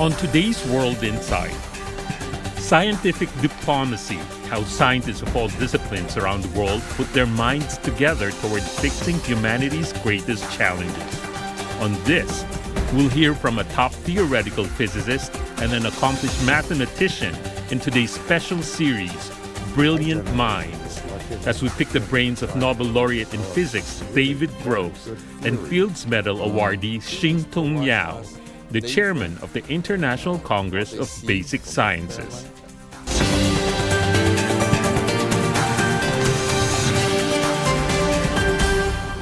On today's World Insight, scientific diplomacy, how scientists of all disciplines around the world put their minds together toward fixing humanity's greatest challenges. On this, we'll hear from a top theoretical physicist and an accomplished mathematician in today's special series, Brilliant Minds, as we pick the brains of Nobel laureate in physics David Gross and Fields Medal awardee Shing-Tung Yau, the chairman of the International Congress of Basic Sciences.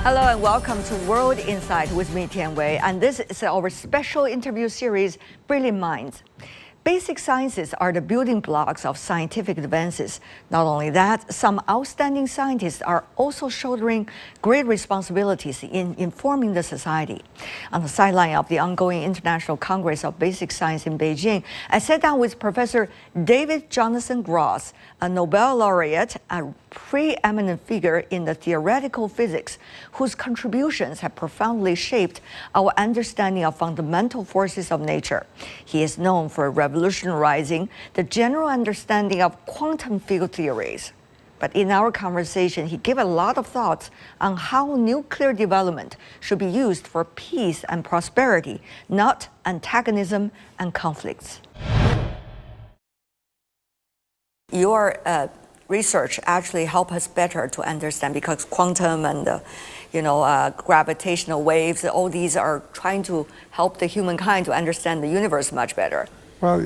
Hello and welcome to World Insight with me, Tian Wei, and this is our special interview series, Brilliant Minds. Basic sciences are the building blocks of scientific advances. Not only that, some outstanding scientists are also shouldering great responsibilities in informing the society. On the sideline of the ongoing International Congress of Basic Science in Beijing, I sat down with Professor David Jonathan Gross, a Nobel laureate, a preeminent figure in the theoretical physics, whose contributions have profoundly shaped our understanding of fundamental forces of nature. He is known for revolutionizing the general understanding of quantum field theories. But in our conversation, he gave a lot of thoughts on how nuclear development should be used for peace and prosperity, not antagonism and conflicts. Your research actually help us better to understand, because quantum and gravitational waves, all these are trying to help the humankind to understand the universe much better. Well,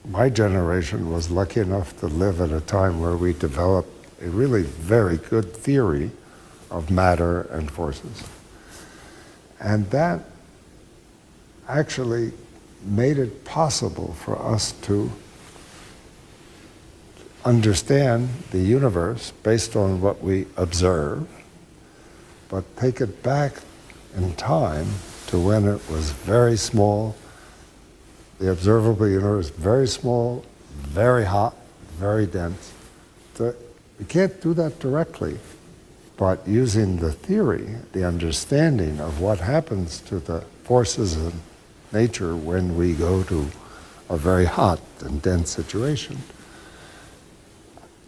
my generation was lucky enough to live at a time where we developed a really very good theory of matter and forces. And that actually made it possible for us to understand the universe based on what we observe, but take it back in time to when it was very small, the observable universe very small, very hot, very dense. We can't do that directly, but using the theory, the understanding of what happens to the forces in nature when we go to a very hot and dense situation,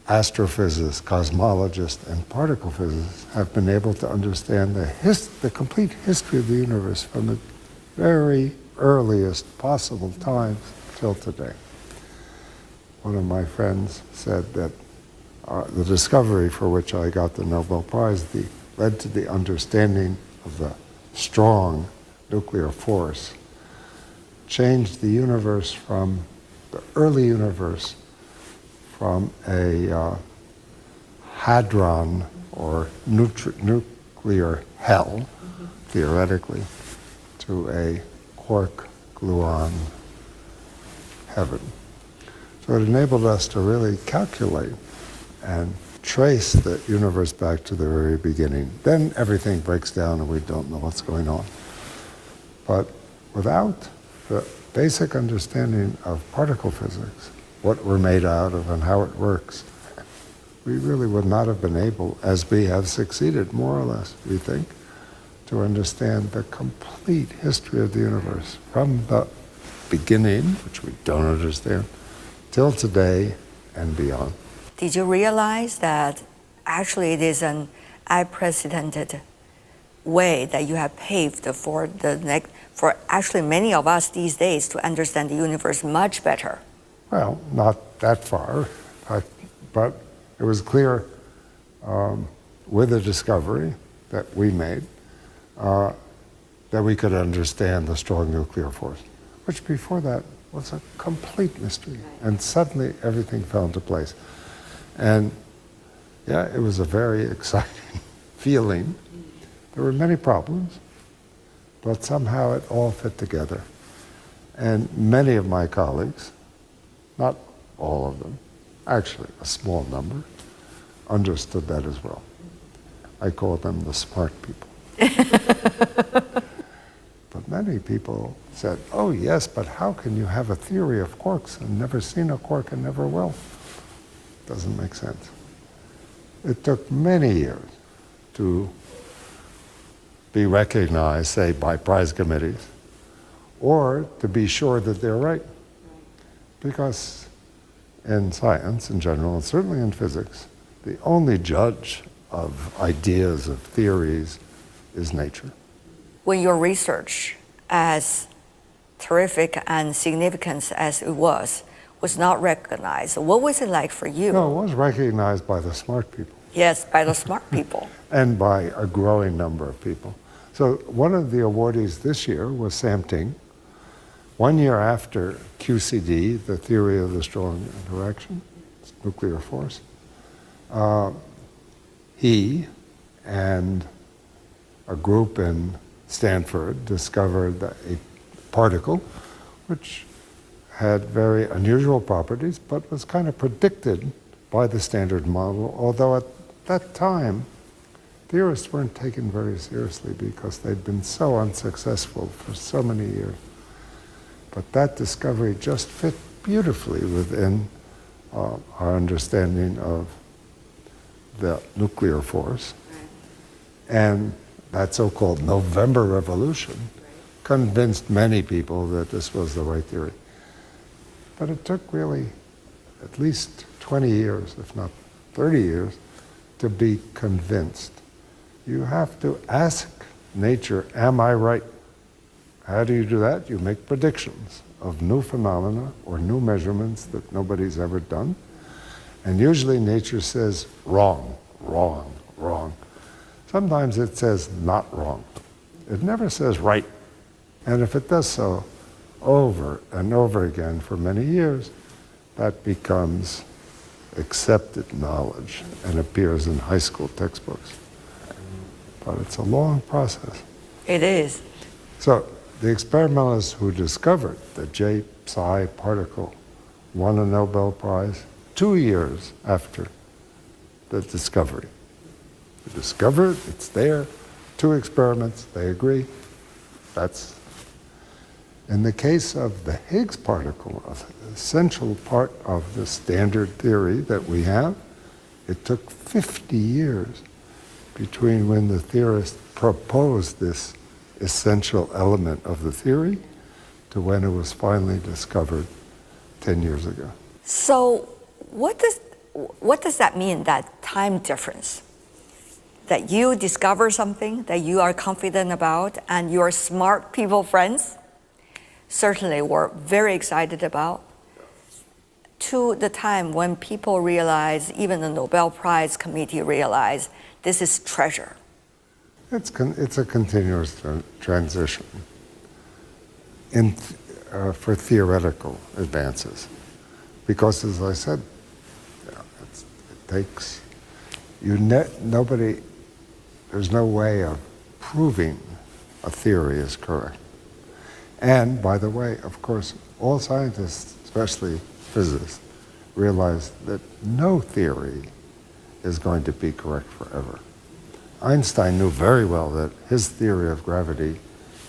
astrophysicists, cosmologists, and particle physicists have been able to understand the complete history of the universe from the very earliest possible times till today. One of my friends said that the discovery for which I got the Nobel Prize led to the understanding of the strong nuclear force, changed the universe from the early universe from a hadron or nuclear hell, theoretically, to a quark-gluon heaven. So it enabled us to really calculate and trace the universe back to the very beginning. Then everything breaks down and we don't know what's going on. But without the basic understanding of particle physics, what we're made out of and how it works, we really would not have been able, as we have succeeded more or less, we think, to understand the complete history of the universe from the beginning, which we don't understand, till today and beyond. Did you realize that actually it is an unprecedented way that you have paved for actually many of us these days to understand the universe much better? Well, not that far, but it was clear with the discovery that we made that we could understand the strong nuclear force, which before that was a complete mystery. And suddenly everything fell into place. And yeah, it was a very exciting feeling. There were many problems, but somehow it all fit together. And many of my colleagues, not all of them, actually a small number, understood that as well. I call them the smart people. But many people said, oh yes, but how can you have a theory of quarks and never seen a quark and never will? Doesn't make sense. It took many years to be recognized, say, by prize committees, or to be sure that they're right. Because in science in general, and certainly in physics, the only judge of ideas, of theories, is nature. When your research, as terrific and significant as it was not recognized, what was it like for you? No, it was recognized by the smart people. Yes, by the smart people. And by a growing number of people. So one of the awardees this year was Shing-Tung. 1 year after QCD, the theory of the strong interaction, nuclear force, he and a group in Stanford discovered a particle which had very unusual properties, but was kind of predicted by the standard model, although at that time, theorists weren't taken very seriously because they'd been so unsuccessful for so many years. But that discovery just fit beautifully within our understanding of the nuclear force. And that so-called November Revolution convinced many people that this was the right theory. But it took really at least 20 years, if not 30 years, to be convinced. You have to ask nature, am I right? How do you do that? You make predictions of new phenomena or new measurements that nobody's ever done. And usually nature says wrong, wrong, wrong. Sometimes it says not wrong. It never says right. And if it does so over and over again for many years, that becomes accepted knowledge and appears in high school textbooks. But it's a long process. It is. So the experimentalists who discovered the J-psi particle won a Nobel Prize 2 years after the discovery. They discover it, it's there, 2 experiments, they agree. That's, in the case of the Higgs particle, an essential part of the standard theory that we have, it took 50 years between when the theorist proposed this essential element of the theory to when it was finally discovered 10 years ago. So what does that mean, that time difference? That you discover something that you are confident about and your smart people friends certainly were very excited about, to the time when people realize, even the Nobel Prize committee realize, this is treasure. It's a continuous transition for theoretical advances. Because as I said, it takes, there's no way of proving a theory is correct. And by the way, of course, all scientists, especially physicists, realize that no theory is going to be correct forever. Einstein knew very well that his theory of gravity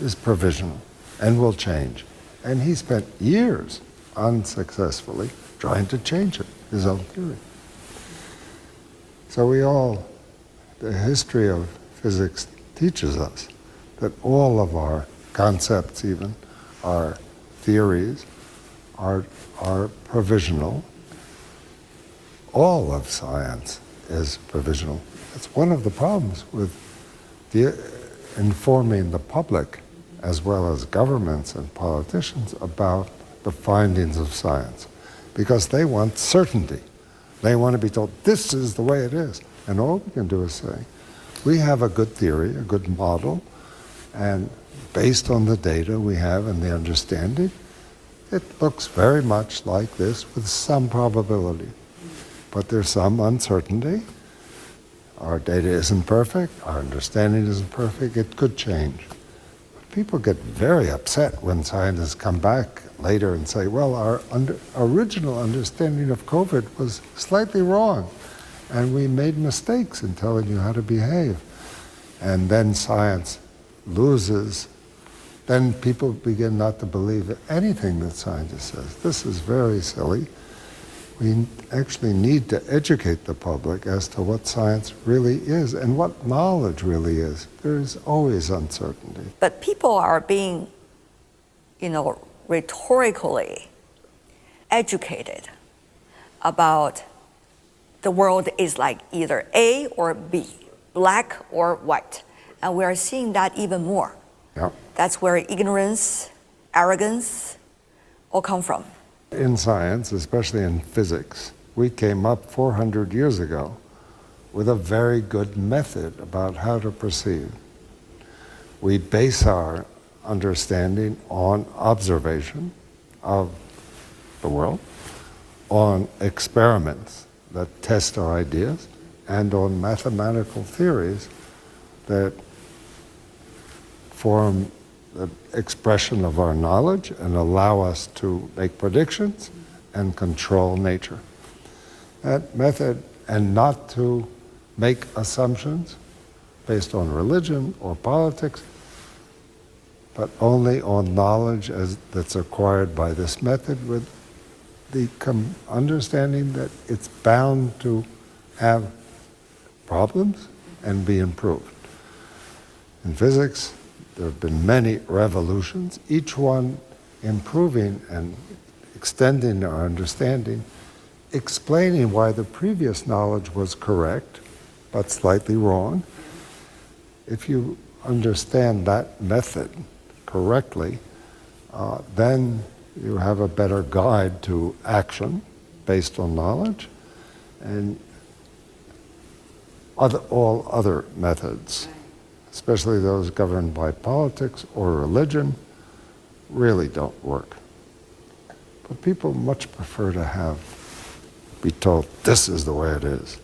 is provisional and will change. And he spent years unsuccessfully trying to change it, his own theory. So the history of physics teaches us that all of our concepts even, our theories, are provisional. All of science is provisional. That's one of the problems with informing the public, as well as governments and politicians, about the findings of science. Because they want certainty. They want to be told, this is the way it is. And all we can do is say, we have a good theory, a good model, and based on the data we have and the understanding, it looks very much like this with some probability. But there's some uncertainty. Our data isn't perfect, our understanding isn't perfect, it could change. But people get very upset when scientists come back later and say, well, our original understanding of COVID was slightly wrong, and we made mistakes in telling you how to behave. And then science loses. Then people begin not to believe anything that scientists says. This is very silly. We actually need to educate the public as to what science really is and what knowledge really is. There is always uncertainty. But people are being rhetorically educated about the world is like either A or B, black or white. And we are seeing that even more. Yeah. That's where ignorance, arrogance all come from. In science, especially in physics, we came up 400 years ago with a very good method about how to proceed. We base our understanding on observation of the world, on experiments that test our ideas, and on mathematical theories that form the expression of our knowledge and allow us to make predictions and control nature. That method, and not to make assumptions based on religion or politics, but only on knowledge that's acquired by this method, with the understanding that it's bound to have problems and be improved. In physics, there have been many revolutions, each one improving and extending our understanding, explaining why the previous knowledge was correct, but slightly wrong. If you understand that method correctly, then you have a better guide to action based on knowledge, and all other methods, especially those governed by politics or religion, really don't work. But people much prefer to be told, this is the way it is,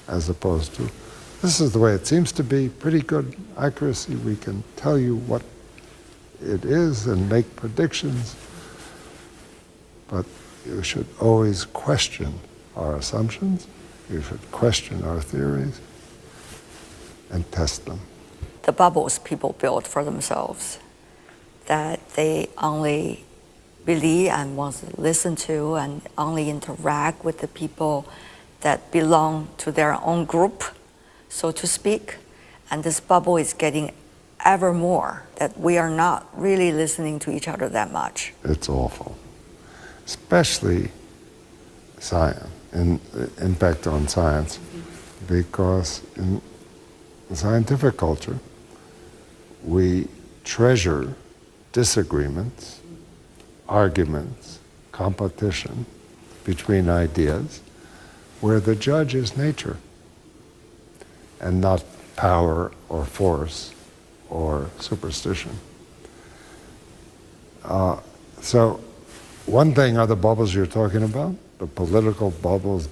as opposed to, this is the way it seems to be, pretty good accuracy, we can tell you what it is and make predictions. But you should always question our assumptions, you should question our theories, and test them. The bubbles people build for themselves, that they only believe and want to listen to and only interact with the people that belong to their own group, so to speak. And this bubble is getting ever more, that we are not really listening to each other that much. It's awful. Especially science, and impact on science, because in scientific culture, we treasure disagreements, arguments, competition between ideas, where the judge is nature and not power or force or superstition. So one thing are the bubbles you're talking about, the political bubbles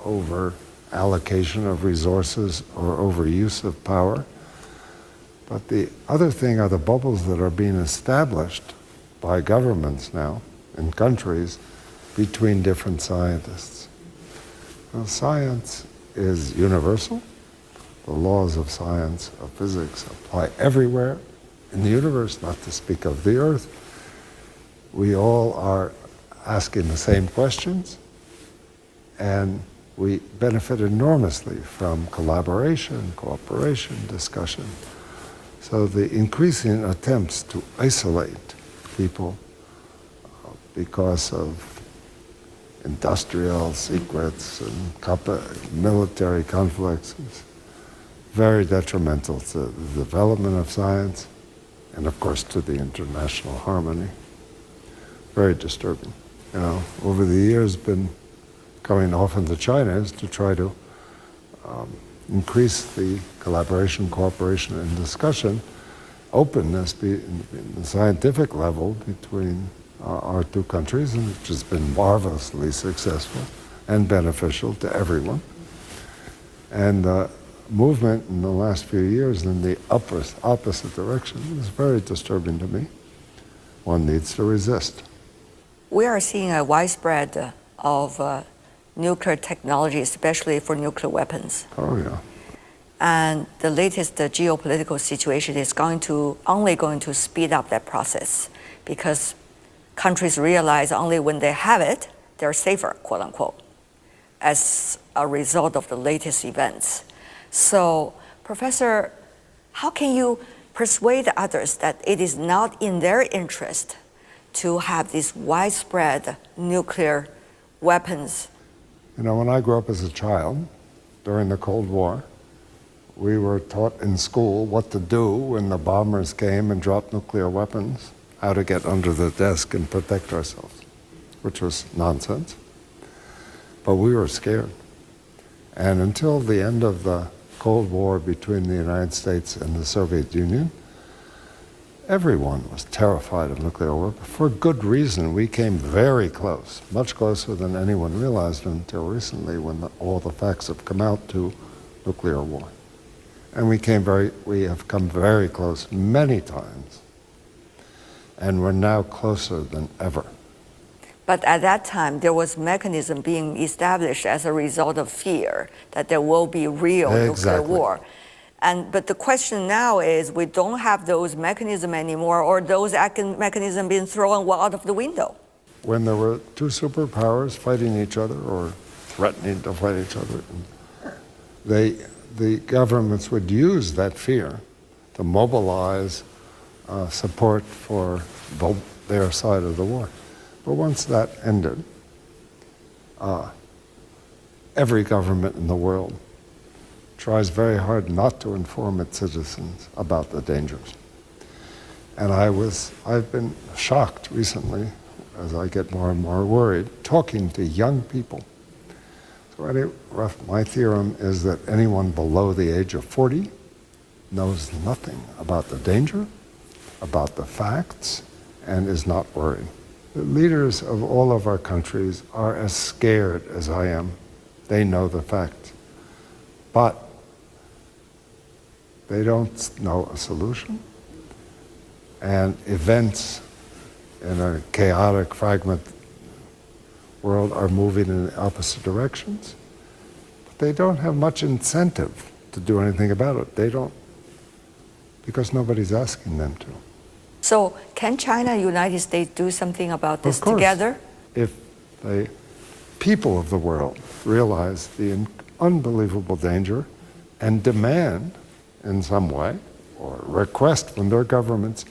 over allocation of resources or overuse of power. But the other thing are the bubbles that are being established by governments now in countries between different scientists. Now, science is universal. The laws of science, of physics, apply everywhere in the universe, not to speak of the Earth. We all are asking the same questions, and we benefit enormously from collaboration, cooperation, discussion. So the increasing attempts to isolate people because of industrial secrets and military conflicts is very detrimental to the development of science and, of course, to the international harmony. Very disturbing. Over the years, been going often to China is to try to increase the collaboration, cooperation, and discussion, openness in the scientific level between our two countries, and which has been marvelously successful and beneficial to everyone. And the movement in the last few years in the opposite direction is very disturbing to me. One needs to resist. We are seeing a widespread of nuclear technology, especially for nuclear weapons. Oh, yeah. And the latest geopolitical situation is only going to speed up that process, because countries realize only when they have it, they're safer, quote unquote, as a result of the latest events. So, Professor, how can you persuade others that it is not in their interest to have these widespread nuclear weapons? You know, when I grew up as a child, during the Cold War, we were taught in school what to do when the bombers came and dropped nuclear weapons, how to get under the desk and protect ourselves, which was nonsense. But we were scared. And until the end of the Cold War between the United States and the Soviet Union, everyone was terrified of nuclear war. For good reason. We came very close, much closer than anyone realized until recently, when all the facts have come out, to nuclear war. And we have come very close many times. And we're now closer than ever. But at that time, there was mechanism being established as a result of fear that there will be real nuclear war. But the question now is, we don't have those mechanisms anymore, or those mechanisms being thrown out of the window. When there were two superpowers fighting each other or threatening to fight each other, the governments would use that fear to mobilize support for their side of the war. But once that ended, every government in the world tries very hard not to inform its citizens about the dangers. And I've been shocked recently, as I get more and more worried, talking to young people. So my theorem is that anyone below the age of 40 knows nothing about the danger, about the facts, and is not worried. The leaders of all of our countries are as scared as I am. They know the facts. But they don't know a solution. And events in a chaotic, fragment world are moving in the opposite directions. But they don't have much incentive to do anything about it. They don't, because nobody's asking them to. So can China and the United States do something about this Of course, together? If the people of the world realize the unbelievable danger and demand in some way, or request from their governments,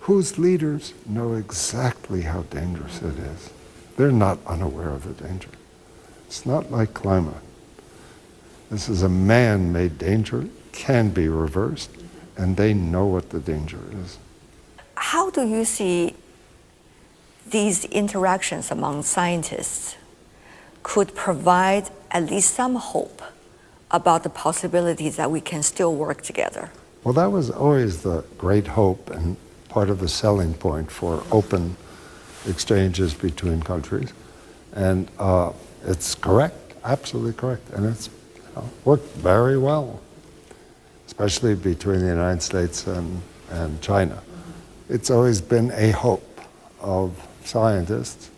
whose leaders know exactly how dangerous it is. They're not unaware of the danger. It's not like climate. This is a man-made danger, can be reversed, and they know what the danger is. How do you see these interactions among scientists could provide at least some hope about the possibilities that we can still work together? Well, that was always the great hope and part of the selling point for open exchanges between countries. And it's correct, absolutely correct. And it's worked very well, especially between the United States and China. It's always been a hope of scientists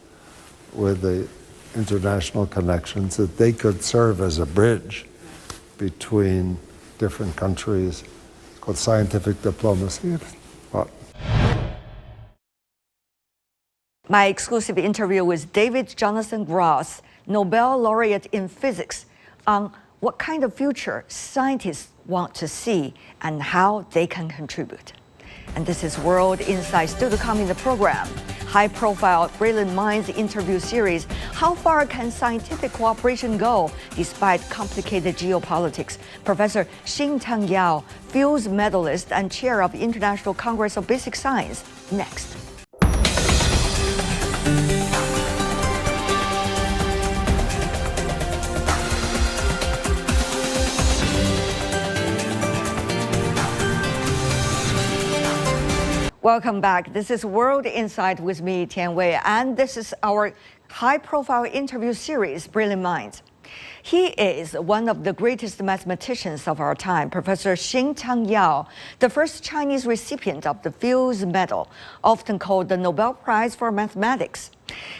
with the international connections that they could serve as a bridge between different countries. It's called scientific diplomacy. My exclusive interview with David Jonathan Gross, Nobel laureate in physics, on what kind of future scientists want to see and how they can contribute. And this is World Insight, still to come in the program. High-profile Brilliant Minds interview series. How far can scientific cooperation go despite complicated geopolitics? Professor Shing-Tung Yau, Fields Medalist and Chair of the International Congress of Basic Science. Next. Welcome back. This is World Insight with me, Tian Wei, and this is our high-profile interview series, Brilliant Minds. He is one of the greatest mathematicians of our time, Professor Shing-Tung Yau, the first Chinese recipient of the Fields Medal, often called the Nobel Prize for Mathematics.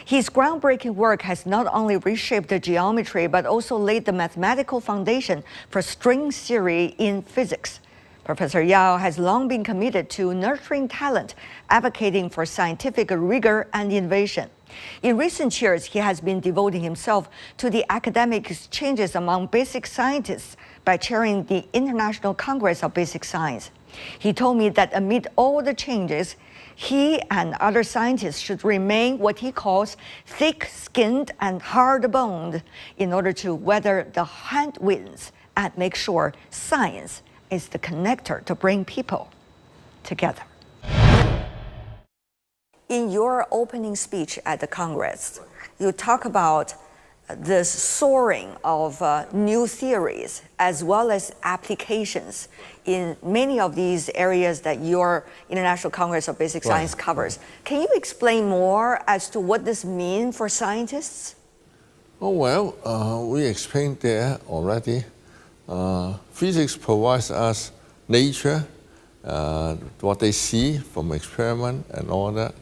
His groundbreaking work has not only reshaped the geometry, but also laid the mathematical foundation for string theory in physics. Professor Yau has long been committed to nurturing talent, advocating for scientific rigor and innovation. In recent years, he has been devoting himself to the academic exchanges among basic scientists by chairing the International Congress of Basic Science. He told me that amid all the changes, he and other scientists should remain what he calls thick-skinned and hard-boned in order to weather the headwinds and make sure science is the connector to bring people together. In your opening speech at the Congress, you talk about this soaring of new theories as well as applications in many of these areas that your International Congress of Basic Science covers. Can you explain more as to what this means for scientists? Oh, well, we explained there already. Physics provides us nature, what they see from experiment and all that,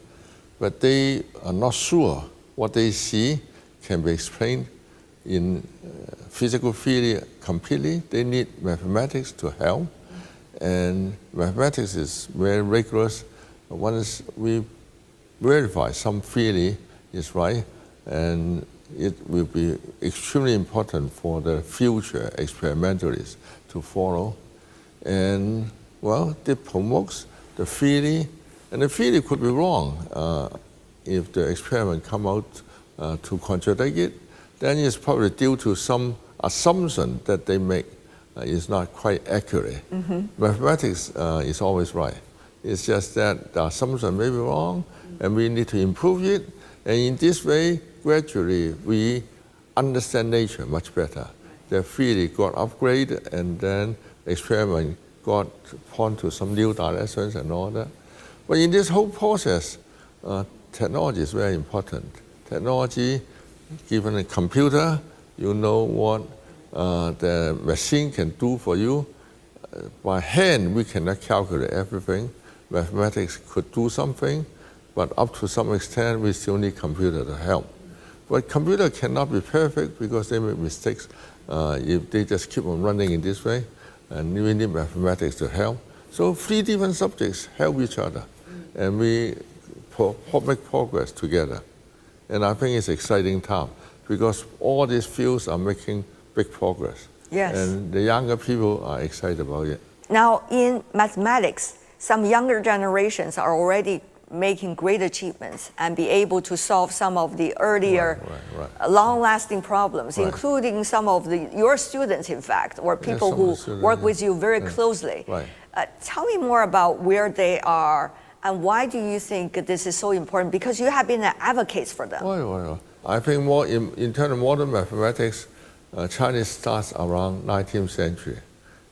but they are not sure what they see can be explained in physical theory completely. They need mathematics to help, and mathematics is very rigorous. Once we verify some theory is right, and it will be extremely important for the future experimentalists to follow. And well, it promotes the theory, and the theory could be wrong if the experiment come out to contradict it, then it's probably due to some assumption that they make is not quite accurate. Mathematics is always right. It's just that the assumption may be wrong, and we need to improve it. And in this way, gradually, we understand nature much better. The theory got upgraded, and then experiment got point to some new directions and all that. But in this whole process, technology is very important. Technology, given a computer, you know what the machine can do for you. By hand, we cannot calculate everything. Mathematics could do something, but up to some extent, we still need computer to help. But computer cannot be perfect because they make mistakes if they just keep on running in this way, and we need mathematics to help. So 3 different subjects help each other, and we make progress together. And I think it's an exciting time because all these fields are making big progress. Yes. And the younger people are excited about it. Now, in mathematics, some younger generations are already making great achievements and be able to solve some of the earlier long-lasting problems, including some of your students, in fact, or people who work with you very closely. Tell me more about where they are and why do you think this is so important? Because you have been advocates for them. Well, I think more in terms of modern mathematics, China starts around 19th century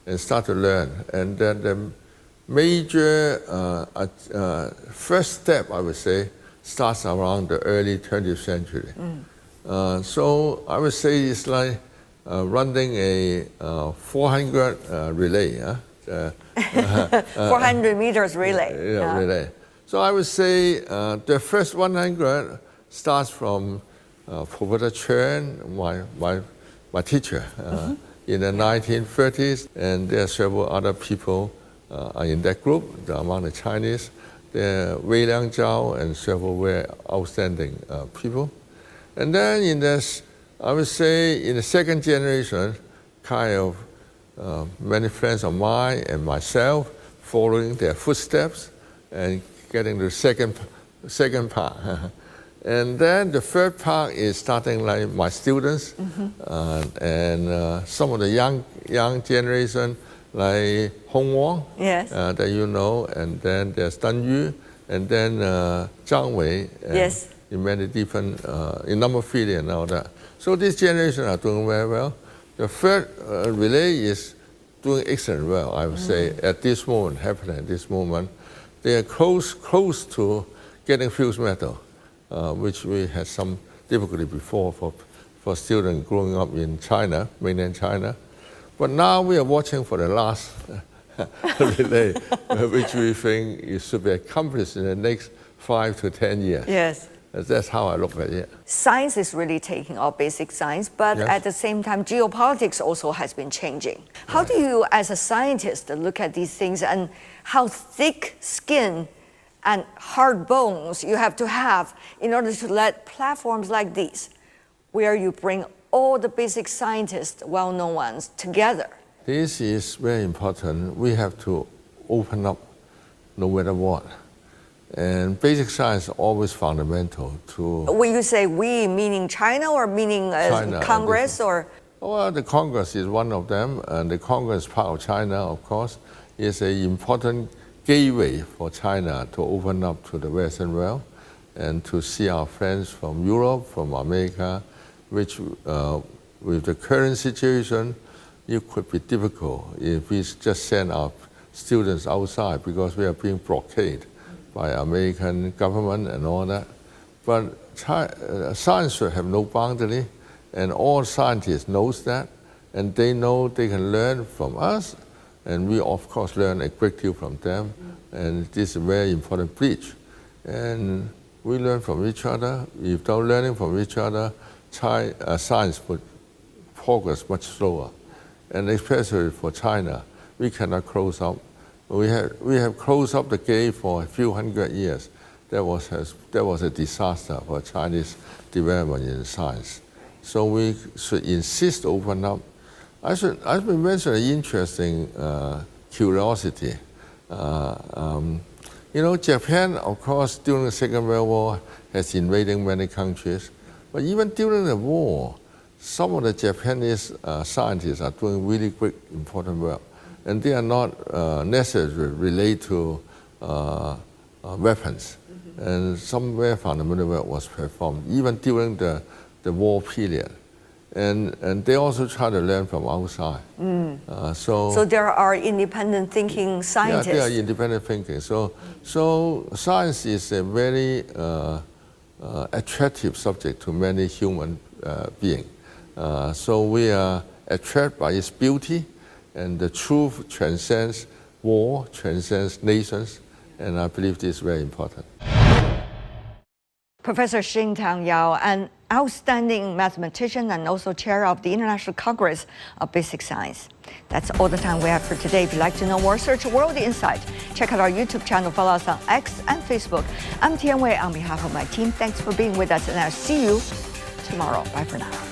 and start to learn. And then the major first step, I would say, starts around the early 20th century. So I would say it's like running a 400 relay. 400 meters relay. Relay. So I would say the first 100 starts from Professor Chen, my teacher, in the 1930s, and there are several other people in that group among the Chinese. There are Wei Liangzhao and several very outstanding people. And then in this, I would say in the second generation, kind of many friends of mine and myself following their footsteps and getting the second part. And then the third part is starting like my students and some of the young generation like Hong Wang, that you know, and then there's Dan Yu, and then Zhang Wei, and in many different, in number field and all that. So this generation are doing very well. The third relay is doing excellent well, I would say, at this moment, happening at this moment. They are close to getting fused metal, which we had some difficulty before for students growing up in China, mainland China. But now we are watching for the last relay, which we think it should be accomplished in the next 5 to 10 years. Yes. That's how I look at it. Science is really taking off, basic science, but at the same time, geopolitics also has been changing. How do you, as a scientist, look at these things and how thick skin and hard bones you have to have in order to let platforms like these, where you bring all the basic scientists, well-known ones, together? This is very important. We have to open up no matter what. And basic science is always fundamental to... When you say we, meaning China or meaning China, Congress or? Well, the Congress is one of them, and the Congress, part of China, of course, is an important gateway for China to open up to the Western world and to see our friends from Europe, from America, which with the current situation, it could be difficult if we just send our students outside because we are being blockaded by American government and all that. But science should have no boundary, and all scientists knows that, and they know they can learn from us, and we of course learn a great deal from them, and this is a very important bridge. And we learn from each other. Without learning from each other, science would progress much slower. And especially for China, we cannot close up. We have closed up the gate for a few hundred years. That was a disaster for Chinese development in science. So we should insist to open up. I should mention an interesting curiosity. You know, Japan, of course, during the Second World War, has invaded many countries. But even during the war, some of the Japanese scientists are doing really great, important work. And they are not necessarily related to weapons. And some very fundamental work was performed, even during the war period. And they also try to learn from outside. So there are independent thinking scientists. Yeah, they are independent thinking. So science is a very attractive subject to many human beings. So we are attracted by its beauty, and the truth transcends war, transcends nations, and I believe this is very important. Professor Shing-Tung Yau, an outstanding mathematician and also chair of the International Congress of Basic Science. That's all the time we have for today. If you'd like to know more, search World Insight. Check out our YouTube channel, follow us on X and Facebook. I'm Tian Wei on behalf of my team. Thanks for being with us, and I'll see you tomorrow. Bye for now.